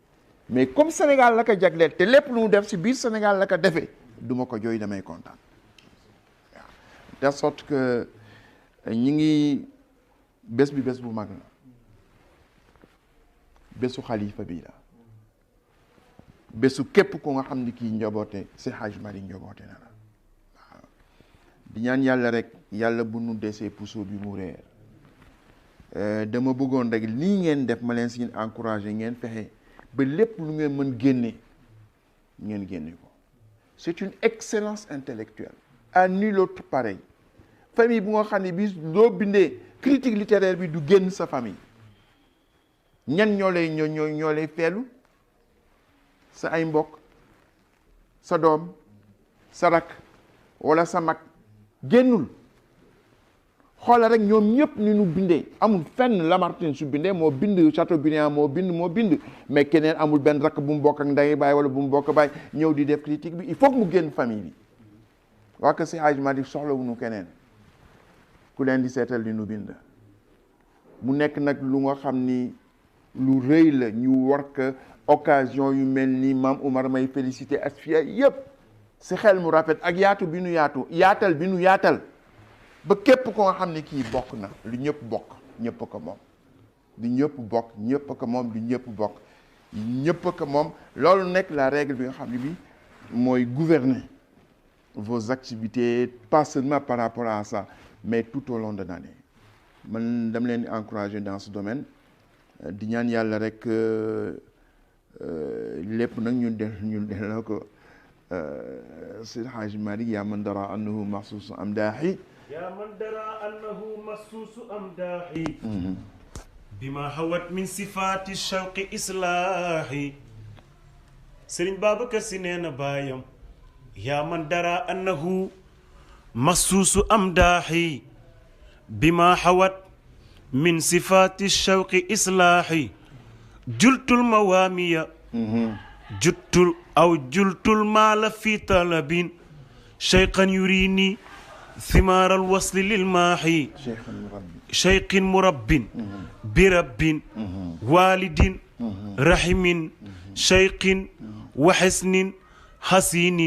mais comme Sénégal la ko jagleel te lépp lu mu def si biir Sénégal la ko defee du ma ko jooy damay kontaan waaw de sorte que ñi ngi bés bi bés bu mag la bésu xalifa bi la bésu képp ko nga xam ni kii njoboote si Hadj Malick njoboote na la waaw di ñaan yàlla rek yàlla bu nu desee puso bi mu réer dama bëggoon rek lii ngeen def ma leen si encouragé ngeen fexe ba lépp lu ngeen mën ngeen génne ko c'est une excellence intellectuelle à nul autre pareil famille bu nga xam ne bi loo bindee critique littéraire bi du génn sa famille ñan ñoo lay feelu sa ay mbokk sa doom sa rak wala sa mag génnul xoola rek ñoom ñëpp ni ñu bindee amul fenn Lamartine su bindee moo bind Chateaubriand moo bind mais keneen amul benn rakk bu mu bokk ak ndey baay wala bu mu bokk baay ñëw di def critique bi il faut que mu génn famille bi waa que si Hadj Malick soxlawuñu keneen ku leen di seetal li nu bind mu nekk nag lu nga xam ni lu rëy la ñu war ko occasion yu mel ni Maam Oumar may félicité asfiya yëpp si xel mu rafet ak yaatal bi nu yaatal ba képp ko nga xam ne kii bokk na lu ñëpp bokk ñëpp ko moom du ñëpp bokk ñëpp ko moom du ñëpp bokk ñëpp ko moom loolu nekk la règle bi nga xam ne bi mooy gouverner vos activités pas seulement par rapport à ça mais tout au long de l'année man dama leen di encourager dans ce domaine di ñaan yàlla rek lépp nag ñun delloo ko Seydi Hadji Malick yaa man dara annahu maxsuusu am daaxi yaa man dara annahu maxsuusu am daaxi bima hawat min sifaati shawqi islaahi Sëriñ Babacar Si nee na baayam yaa man dara annahu maxsuusu am daaxi bima hawat min sifaati shawqi islaahi jultul mawaamiya jultul maala fi talabin cheykhan yurini ثمار الوصل للماحي شيخ مرب برب والد رحم شيخ وحسن حسين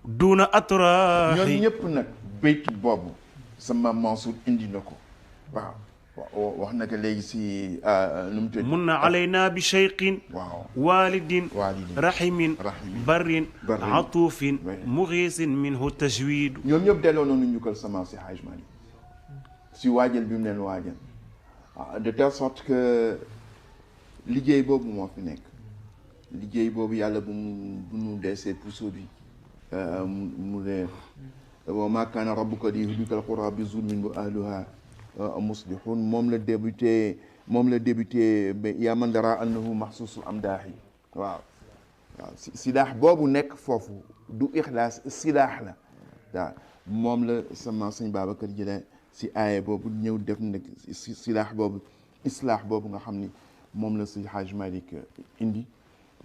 دون أطراح ñoom ñëpp nag bayt boobu sama Mansour indi na ko waaw wax na ko léegi si nu mu tudd mun alayna bi cheikhin walidin rahimin barrin atufin mughisin minhu tajwid ñoom ñëpp delloo noonu njukkal sama si Hadj Malick si waajal bi mu leen waajal de telle sorte que liggéey boobu moo fi nekk liggéey boobu yàlla bu mu desee puso bi mu reer wa ma kaana rabbuka liyuhlikal qura bi zulmin wa ahluha muslihun moom la débuté yaa man dara annahu maxsuusu am daaxi waaw silaax boobu nekk foofu du ixlaas silaax la waaw moom la sama sëñ Babacar jëlee si aaye boobu ñëw def nag si silaax boobu islaax boobu nga xam ni moom la si Hadj Malick indi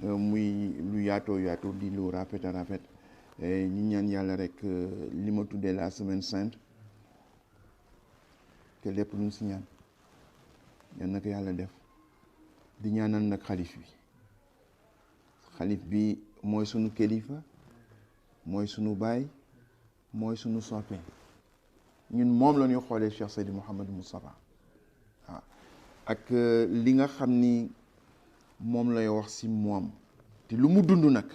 muy lu yaatoo di lu rafet a rafet ñu ñaan yàlla rek li ma tuddee la semaine sainte te lépp lu ñu si ñaan yal na ko yàlla def di ñaanal nag xalif bi mooy sunu kilifa mooy sunu baay mooy sunu soppe ñun moom la ñuy xoolee Cheikh Seydi Mouhamadou Moustapha waaw ak li nga xam ni moom lay wax si moom te lu mu dund nag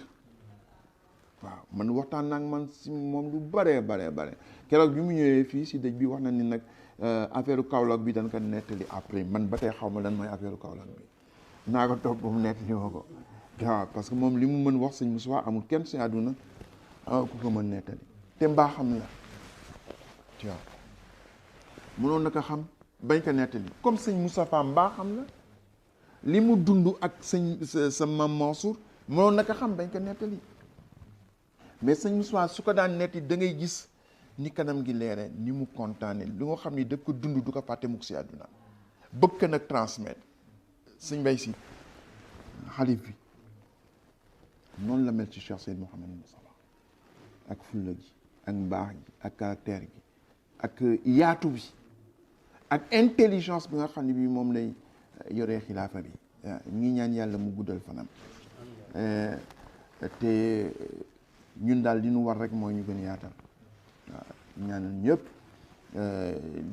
waaw man waxtaan nag man si moom lu bare keroog bi mu ñëwee fii si dëj bi wax na ni nag affaire Kaolack bi dañ ko nettali après man ba tey xaw ma lan mooy affaire Kaolack bi naa ko topp ba mu nettali ma ko waaw parce que moom li mu mën wax sëñ Moussa amul kenn si àdduna ku ko mën nettali te mbaa xam la waaw mënoon na ko xam bañ ko nettali comme sëñ Moustapha mbaa xam la li mu dund ak sa Mam Mansour mënoon naka xam dañ ko nettali mais sëñ Moussa su ko daan netti da ngay gis ni kanam gi leere ni mu kontaane lu nga xam ni daf ko dund du ko fàtte mukk si àdduna bëgg nag transmettre sëñ Mbaye Sy xalif bi noonu la mel ci Cheikh Seyd Mouhamed Moustapha ak fulla gi ak mbaax gi ak caractère gi ak yaatu bi ak intelligence bi nga xam ne bi moom lay yoree xilaafa bi ngi ñaan yàlla mu guddal fanam te ñun daal li ñu war rek mooy ñu gën a yaatal waaw ñaanal ñëpp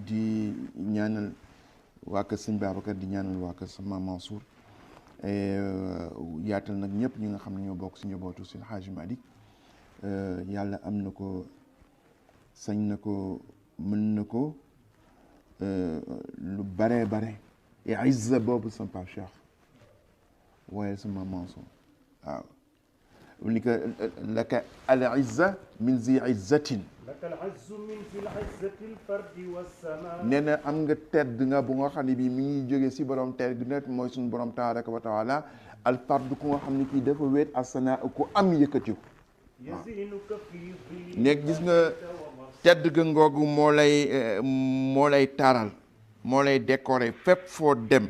di ñaanal waa kër sëñ Babacar di ñaanal waa kër sama Mansour yaatal nag ñëpp ñi nga xam ne ñoo bokk si njabootu si Hadji Malick yàlla am na ko sañ na ko mën na ko lu bare bare izza boobu sama Pape Cheikh waaye sama Mansour waaw ni ko laka al izza min zi izzatin laka al izzu min fi al izzati al fardi was sama nee na am nga tedd nga bu nga xam ne bii mi ngi jógee si borom tedd gi net mooy suñu borom tabaraka wa taala al fard ku nga xam ne kii dafa wéet asana ku am yëkkatiku nekk gis nga tedd ga ngoogu moo lay taaral moo lay décorer fépp foo dem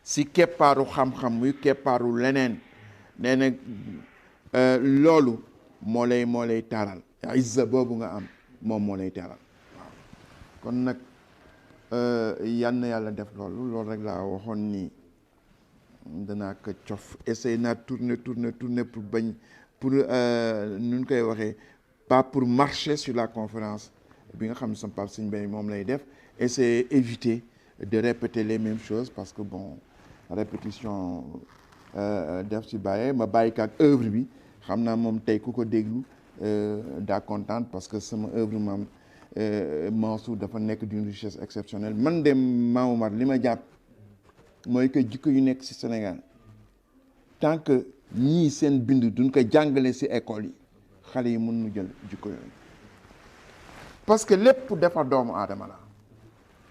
si keppaaru xam-xam muy keppaaru leneen nee na loolu moo lay taaral izza boobu nga am moom moo lay taaral waaw kon nag yal na yàlla def loolu rek laa waxoon ni danaa ko cof essayer naa tourner pour bañ pour nu ñu koy waxee pas pour marcher sur la conférence bi nga xam ne sama Pape Sëñ Bay moom lay def essayer éviter de répéter les mêmes choses parce que bon répétition def si bàyyee ma bàyyi ko ak œuvre bi xam naa moom tey ku ko déglu daa kontaan parce que sama œuvre maam Mansour dafa nekk d'une richesse exceptionnelle man de Maam Omar li ma jàpp mooy que jikko yu nekk si Sénégal tant que ñii seen bind duñ ko jàngale si école yi xale yi mën nu jël jikko yooyu parce que lépp defar doomu aadama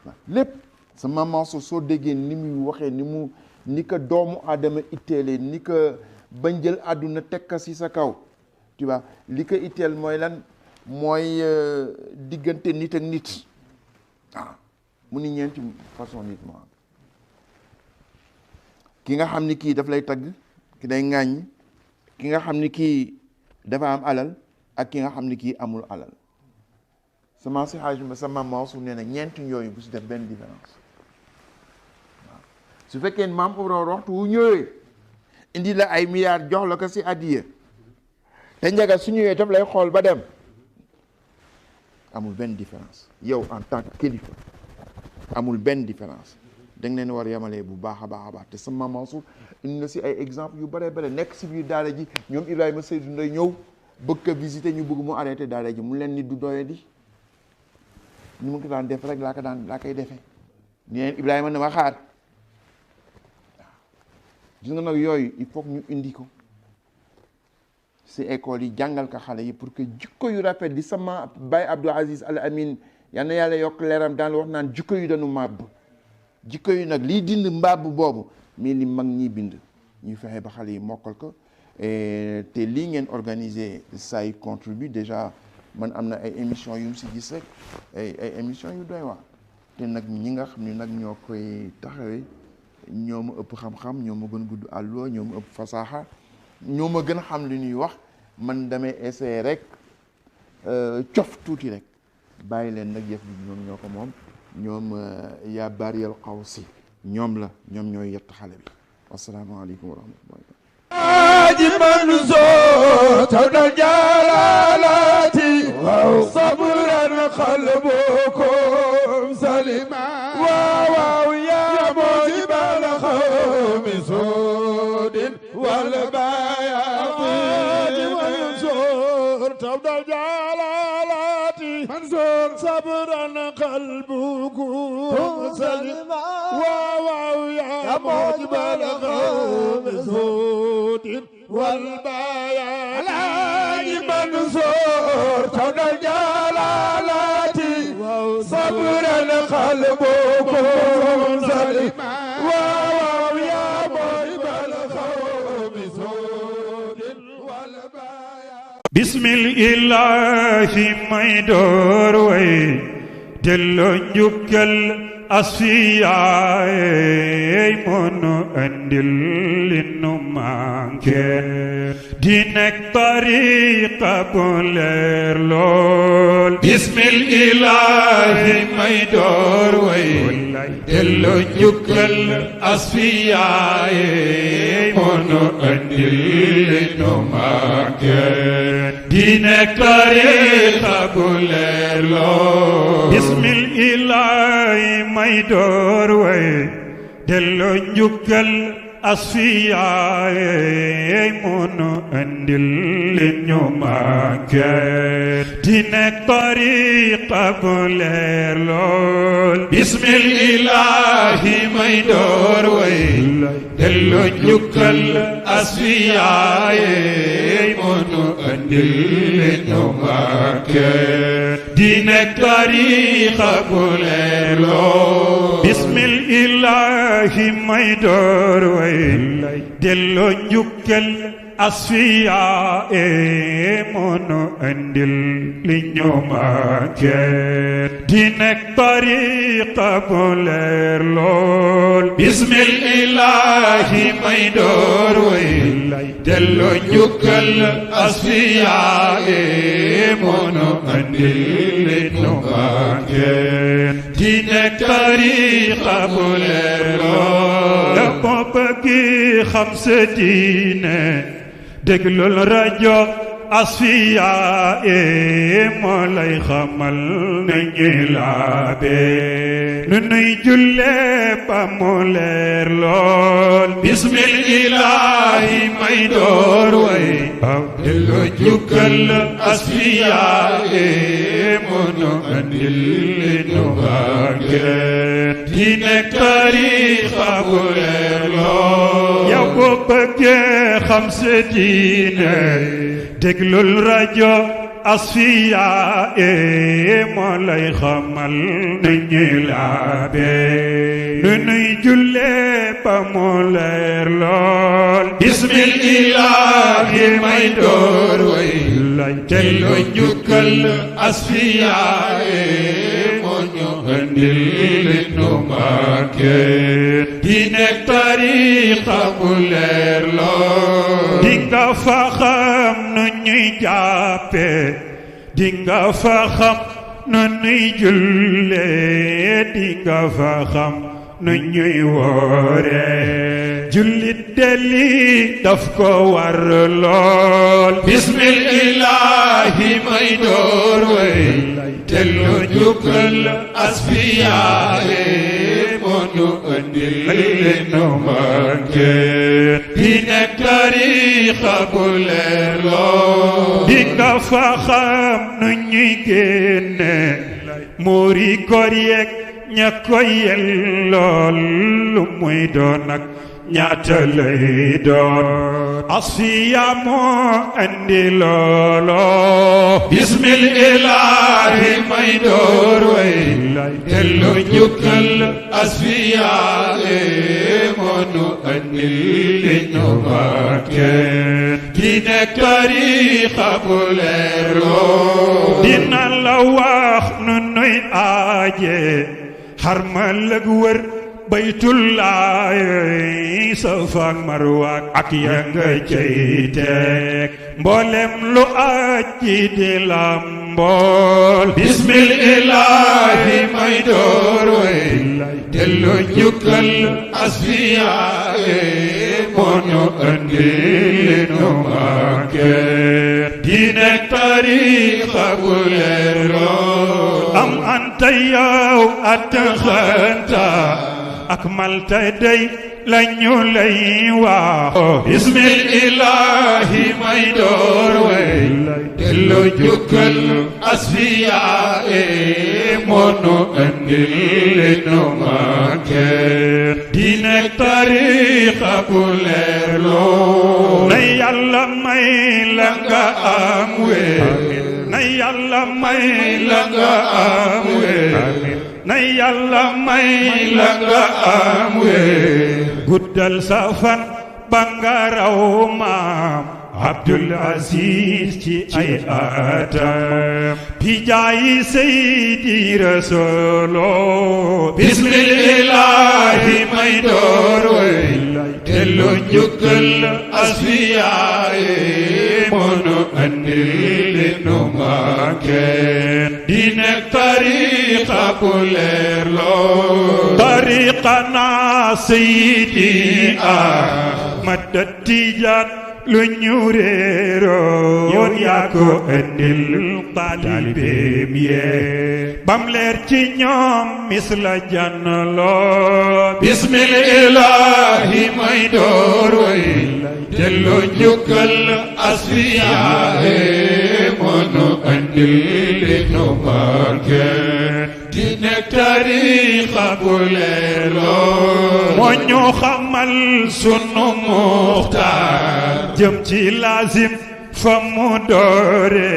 la lépp sa Maam Mansour soo déggee ni muy waxee ni ko doomu aadama itteelee ni ko bañ jël àdduna teg ko si sa kaw tu vois li ko itteel mooy lan mooy diggante nit ak nit mu ni ñeenti façon nit moo am ki nga xam ni kii daf lay tagg ki day ŋàññ ki nga xam ni kii dafa am alal ak ki nga xam ni kii amul alal sama si xaaj sama Mansour nee na ñeenti yooyu bu si def benn différence waaw su fekkee maam Ibrahima waxtu wu ñëwee indi la ay milliards jox la ko si addiya te njaga su ñëwee daf lay xool ba dem amul benn différence yow en tant que kilifa amul benn différence da nga leen war a yemalee bu baax a baax te sama Mansour indi na si ay exemple yu bare nekk si biir daara ji ñoom Ibrahima Seydou Ndoye ñëw bëgg ko visiter ñu bëgg mu arrêté daara ji mu leen nit du doye di ni mu ko daan def rek laa koy defee ni leen Ibrahima na ma xaar waaw gis nga nag yooyu il faut que ñu indi ko si école yi jàngal ko xale yi pour que jikko yu rafet di sama Baye Abdou Aziz Al Amin yal na yàlla yokk leeram daan wax naan jikko yu dañu màbb jikko yu nag liy dind màbb boobu mais li mag ñi bind ñu fexe ba xale yi mokkal ko te lii ngeen organisé ça y contribue déjà man am na ay émissions yu mu si gis rek ay émissions yu doy waar te nag ñi nga xam ne nag ñoo koy taxawee ñoo ma ëpp xam-xam ñoo ma gën gudd àlluwa ñoo ma ëpp fasaaxa ñoo ma gën a xam li ñuy wax man damay essayer rek cof tuuti rek bàyyi leen nag yëf bi ñoom ñoo ko moom ñoom yaa bariyal xawsi ñoom ñooy yett xale bi wasalaamaaleykum wa rahmatullahi واجبا زود الجلالات صبرا قلبكم سلما واو يا موجب الخوم سود والبياض منصور تبدا الجلالات منصور صبرا قلبكم سلما واو يا موجب الخوم سود والبيان على منصور تون الجلالات صبرا قلبكم سلما واو يا bismillahi may door way delloo njukkal asfiyaay moonu andil li nu manqué di nekk tariqa bu leer lool bismillahi may door way delloo njukkal asfiyaay moonu andil li nu manqué di nekk tariqa bu leer lool bismillahi may door way delloo njukkal asfiyaay moonu andil li ñu manqué di nekk tariqa bu leer lool bismillahi may door way delloo njukkal asfiyaay moonu andil li ñu manqué di nekk tariqa bu leer lool bismillahi may door way delloo njukkal asfiyaay moonu andil li ñu manqué di nekk tariqa bu leer lool bismillahi may door way delloo njukkal asfiyaay moonu andil li ñu manqué di nekk tariqa bu leer lool da boo bëggi xam sa diine déglul rajo asfiyaay moo lay xamal na ñuy laabe nu nuy jullee ba mu leer lool bismillahi may door way delloo njukkal asfiyaay moonu andil li nu manqué di nekk tariqa bu leer lool yow boo bëggee xam sa diine déglul rajo asfiyaay moo lay xamal na ñuy laabe nu nuy jullee ba mu leer lool bismillahi may door way delloo njukkal asfiyaay moo ñu andil li nu manqué di nekk tariqa bu leer lool di nga fa xam nu ñuy jàppe di nga fa xam nu ñuy jullee di nga fa xam nu ñuy woore jullit deli daf ko war lool bismillahi may door way delloo njukkal asfiyaay moonu andil li nu manqué di nekk tariqa bu leer lool di nga fa xam nu ñuy génne muuri góor yeeg ña ko yellool lu muy doon ak ñaata lay doon asfiya moo andi loolo bismillahi may door way delloo njukkal asfiyaay moonu andi li ñu manqué di nekk tariqa bu leer lool dina la wax nu nuy aaje xarmal ak wër baytullaay Safa ak Marwa ak ya nga cay teg mboolem lu aji di lambool bismillahi may door way delloo njukkal asfiyaay moonu andi li nu manqué di nekk tariqa bu leer lool am anta yow ataxanta ak malta day lañu lay wax bismillahi may door way delloo njukkal asfiyaay moonu andi li nu manqué di nekk tariqa bu leer lool na yàlla may la nga am wér na yàlla may la nga am wér na yàlla may la nga am wér guddal sa fan ba nga raw maam Abdul Aziz ci ay atam bi jaayi Seydi Rasulu bismillahi may door way dellu njukkal asfiyaaye moonu andil li nu manqué di nekk tariqa bu leer loo tariqa naa Seydi Ahmad Tijaan lu ñu réeroo yoon yaa ko andil taalibeem yee bam leer ci ñoom misla jannaloo bismillahi may door way delloo njukkal asfiyaaye moonu andil li nu manqué di nekk tariqa bu leer loo moo ñu xamal sunu muxtaar jëm ci lazim fa mu doore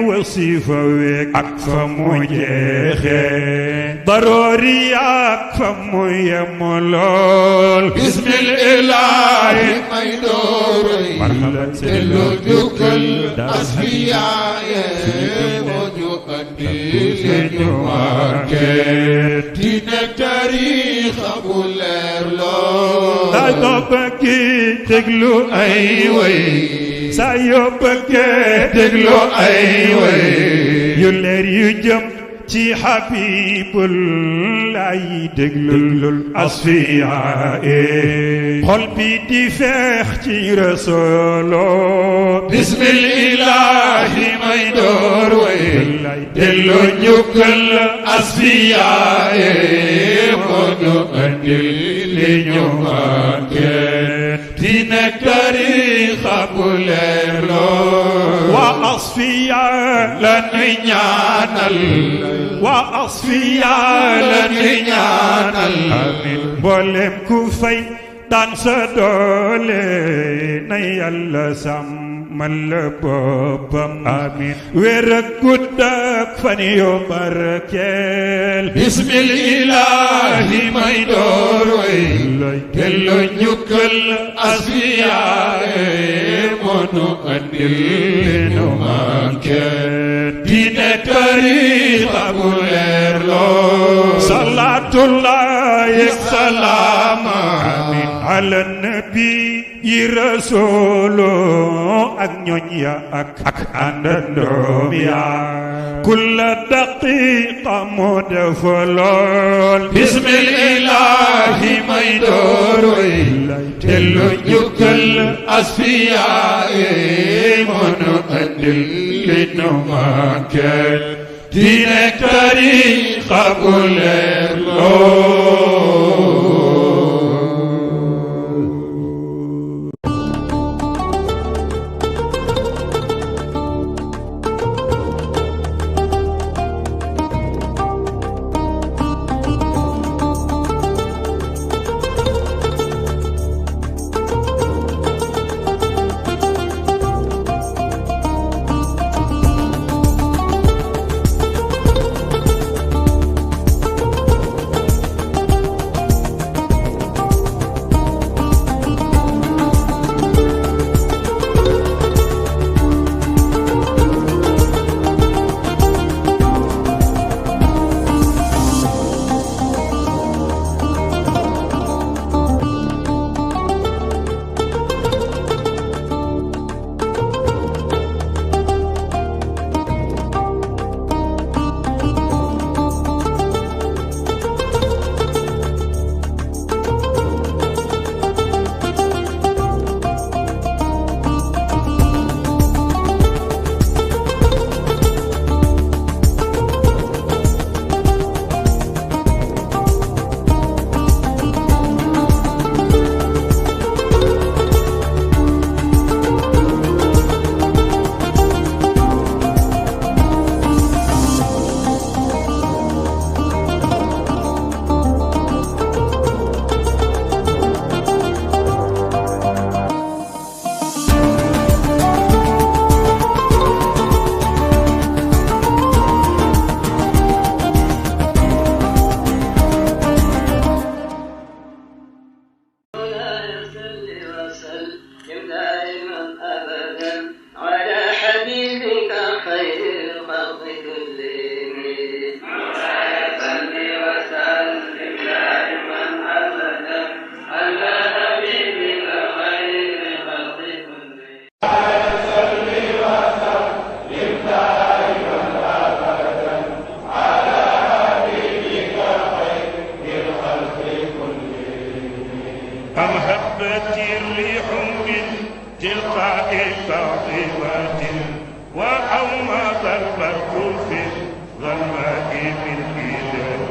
wasifa week ak fa mu jeexe daroori ak fa mu yemu lool bismillahi may doore delloo njukkal asfiyaaye moo ñu andi ñu manqué di nekk tariqa bu leer lool daa ko bëgg déglu ay way saa yoo bëggee déglu ay way yu leer yu jëm ci Habibullahi déglul asfiyaaye xol bi di feex ci Rasulu bismillahi may door way delloo njukkal asfiyaaye moo ñu andil li ñu manqué di nekk tariqa bu leer loo waa asfiya la nuy ñaanal waa asfiya la nuy ñaanal amiin mboolem ku fay daan sa doole na Yàlla sàmmal la boppam amiin wér ak gudd ak fan yu barkeel bismillahi may door way delloo njukkal asfiyaaye moonu andil li nu manqué di nekk tariqa bu leer loo salaatullahi salaama amiin ala nabi yi Rasulu ak ñoñ ya ak àndandoom ya kulla daqiqa mu def lool bismillahi may door way delloo njukkal asfiyaaye moonu andil li nu manqué di nekk tariqa bu leer loo أم هبت الريح من تلقاء كاظمة وأومض البرق في الظلماء بالكدر